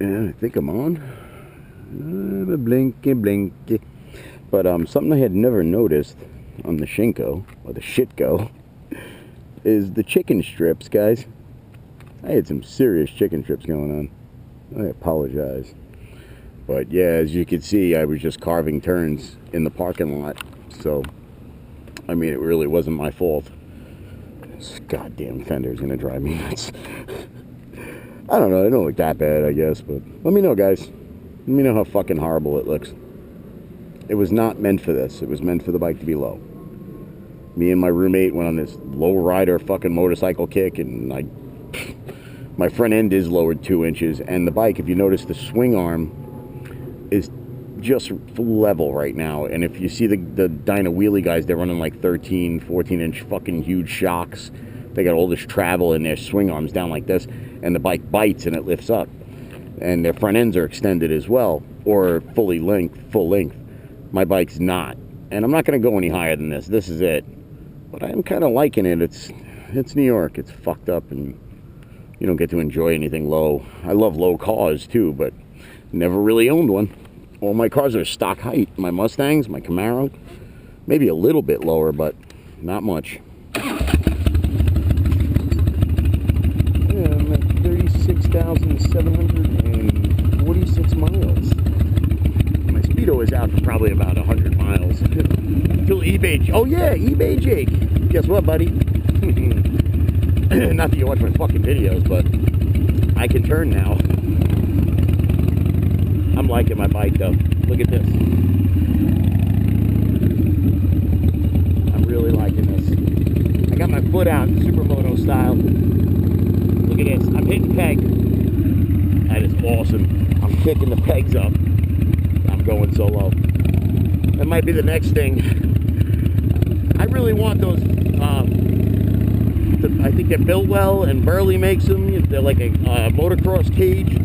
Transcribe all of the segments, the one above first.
Yeah, I think I'm on. Blinky, blinky. But something I had never noticed on the Shinko, or the Shitgo, is the chicken strips, guys. I had some serious chicken strips going on. I apologize. But yeah, as you can see, I was just carving turns in the parking lot. So, I mean, it really wasn't my fault. This goddamn fender's gonna drive me nuts. I don't know, they don't look that bad, I guess, but let me know, guys. Let me know how fucking horrible it looks. It was not meant for this. It was meant for the bike to be low. Me and my roommate went on this low rider fucking motorcycle kick, and my front end is lowered 2 inches, and the bike, if you notice, the swing arm is just level right now. And if you see the Dyna wheelie guys, they're running like 13, 14 inch fucking huge shocks. They got all this travel in their swing arms down like this, and the bike bites and it lifts up. And their front ends are extended as well, or full length. My bike's not. And I'm not going to go any higher than this. This is it. But I'm kind of liking it. It's New York. It's fucked up, and you don't get to enjoy anything low. I love low cars too, but never really owned one. All my cars are stock height. My Mustangs, my Camaro, maybe a little bit lower, but not much. Yeah, I'm at 36,746 miles. My Speedo is out for probably about 100 miles. Till eBay. Oh yeah, eBay Jake. Guess what, buddy? Not that you watch my fucking videos, but I can turn now. I'm liking my bike though. Look at this. I'm really liking this. I got my foot out, supermoto style. Look at this. I'm hitting peg. That is awesome. I'm kicking the pegs up. I'm going so low. That might be the next thing. I really want those. I think they're built well, and Burley makes them. They're like a motocross cage.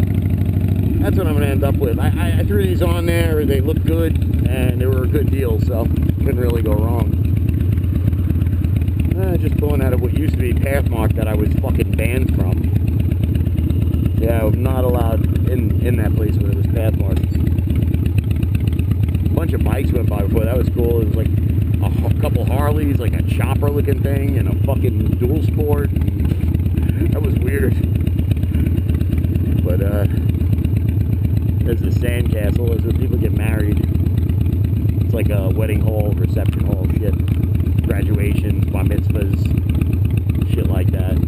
That's what I'm going to end up with. I threw these on there, they looked good, and they were a good deal, so couldn't really go wrong. Just pulling out of what used to be Pathmark that I was fucking banned from. Yeah, I'm not allowed in that place where it was Pathmark. A bunch of bikes went by before. That was cool. It was like a couple Harleys, like a chopper looking thing, and a fucking dual sport. That was weird. But, there's the sandcastle. That's where people get married. It's like a wedding hall, reception hall shit. Graduations, bar mitzvahs, shit like that.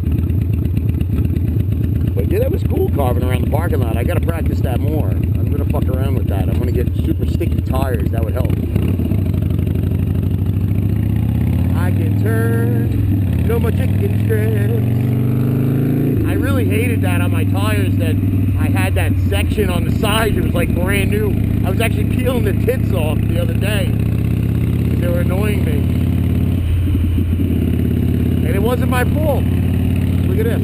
But yeah, that was cool carving around the parking lot. I gotta practice that more. I'm gonna fuck around with that. I'm gonna get super sticky tires. That would help. I can turn, no more chicken strips. I really hated that on my tires, that I had that section on the side. It was like brand new. I was actually peeling the tits off the other day. They were annoying me. And it wasn't my fault. Look at this.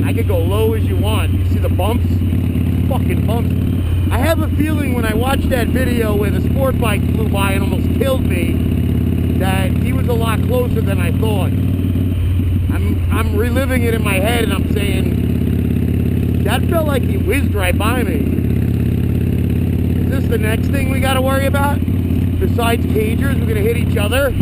I could go low as you want. You see the bumps? Fucking bumps. I have a feeling when I watched that video where the sport bike flew by and almost killed me, that he was a lot closer than I thought. I'm reliving it in my head, and I'm saying, that felt like he whizzed right by me. Is this the next thing we got to worry about? Besides cagers, we're going to hit each other?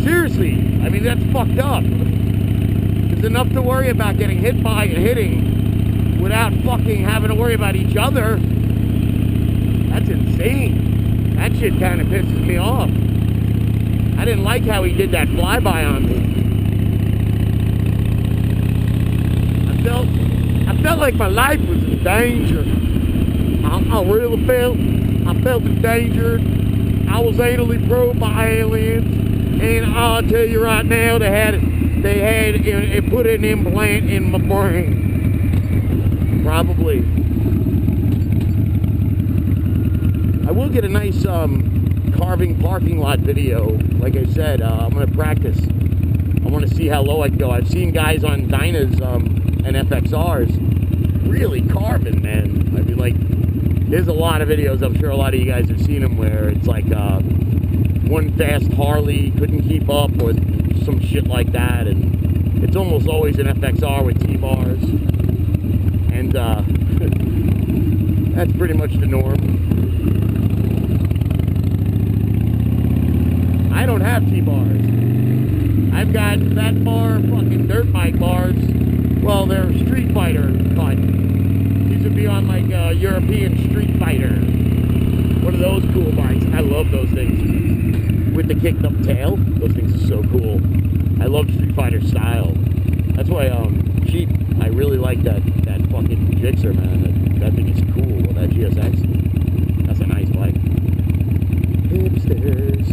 Seriously, I mean, that's fucked up. There's enough to worry about getting hit by and hitting without fucking having to worry about each other. That's insane. That shit kind of pisses me off. I didn't like how he did that flyby on me. I felt like my life was in danger. I really felt endangered. I was anally probed by aliens, and I'll tell you right now, they had put an implant in my brain. Probably. I will get a nice carving parking lot video. Like I said, I'm gonna practice. I want to see how low I can go. I've seen guys on Dynas and FXRs really carving, man. I mean, like, there's a lot of videos, I'm sure a lot of you guys have seen them, where it's like one fast Harley couldn't keep up, or some shit like that, and it's almost always an FXR with T-bars. And that's pretty much the norm. I don't have T-bars. I've got that bar fucking dirt bike bars. Well, they're Street Fighter cut. These would be on like European Street Fighter. One of those cool bikes. I love those things. With the kicked up tail. Those things are so cool. I love Street Fighter style. That's why cheap. I really like that fucking Gixxer, man. That thing is cool. That GSX. That's a nice bike. Hipsters.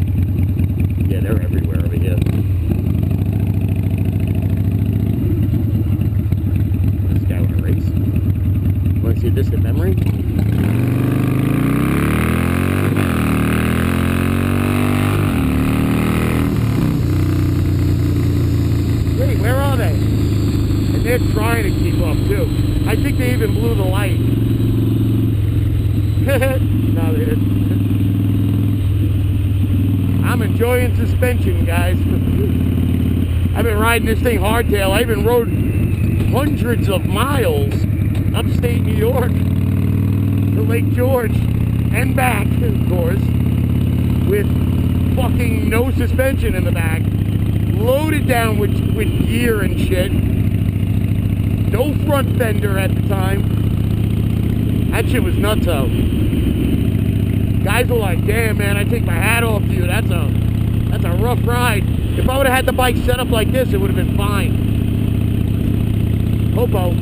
Yeah, they're everywhere over here. This guy want to race? Want to see a distant memory? Wait, where are they? And they're trying to keep up too. I think they even blew the light. No, they didn't. I'm enjoying suspension, guys. I've been riding this thing hardtail. I even rode hundreds of miles upstate New York to Lake George and back, of course, with fucking no suspension in the back, loaded down with gear and shit. No front fender at the time. That shit was nuts out. Guys were like, damn, man, I take my hat off to you. That's a rough ride. If I would have had the bike set up like this, it would have been fine. Hobo.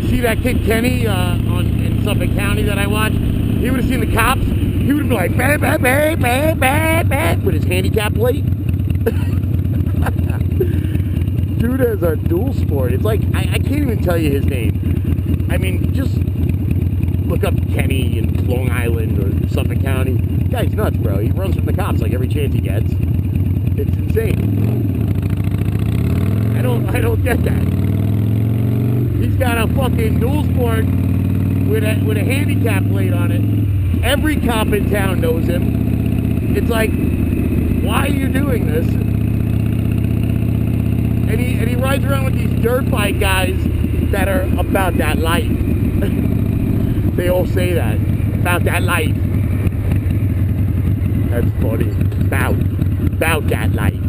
See that kid Kenny in Suffolk County that I watched? He would have seen the cops. He would have been like, bah, bah, bah, bah, bah, bah, with his handicap plate. Dude has a dual sport. It's like, I can't even tell you his name. I mean, just look up Kenny in Long Island or Suffolk County. The guy's nuts, bro. He runs from the cops like every chance he gets. It's insane. I don't get that. He's got a fucking dual sport with a handicap plate on it. Every cop in town knows him. It's like, why are you doing this? And he rides around with these dirt bike guys that are about that life. They all say that. About that life. That's funny. About that life.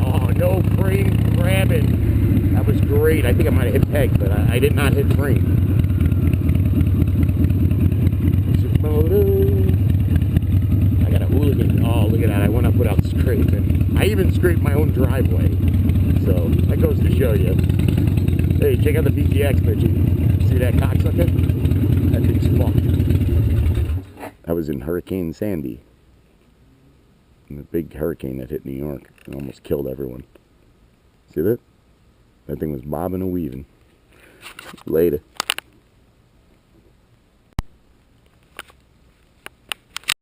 Oh, no frame grabbing. That was great. I think I might have hit peg, but I did not hit frame. I got a hooligan. Oh, look at that. I went up without scraping. I even scraped my own driveway. So, that goes to show you. Hey, check out the BTX, Richie. See that cocksucker? That thing's fucked. I was in Hurricane Sandy. The big hurricane that hit New York and almost killed everyone. See that? That thing was bobbing and weaving. Later.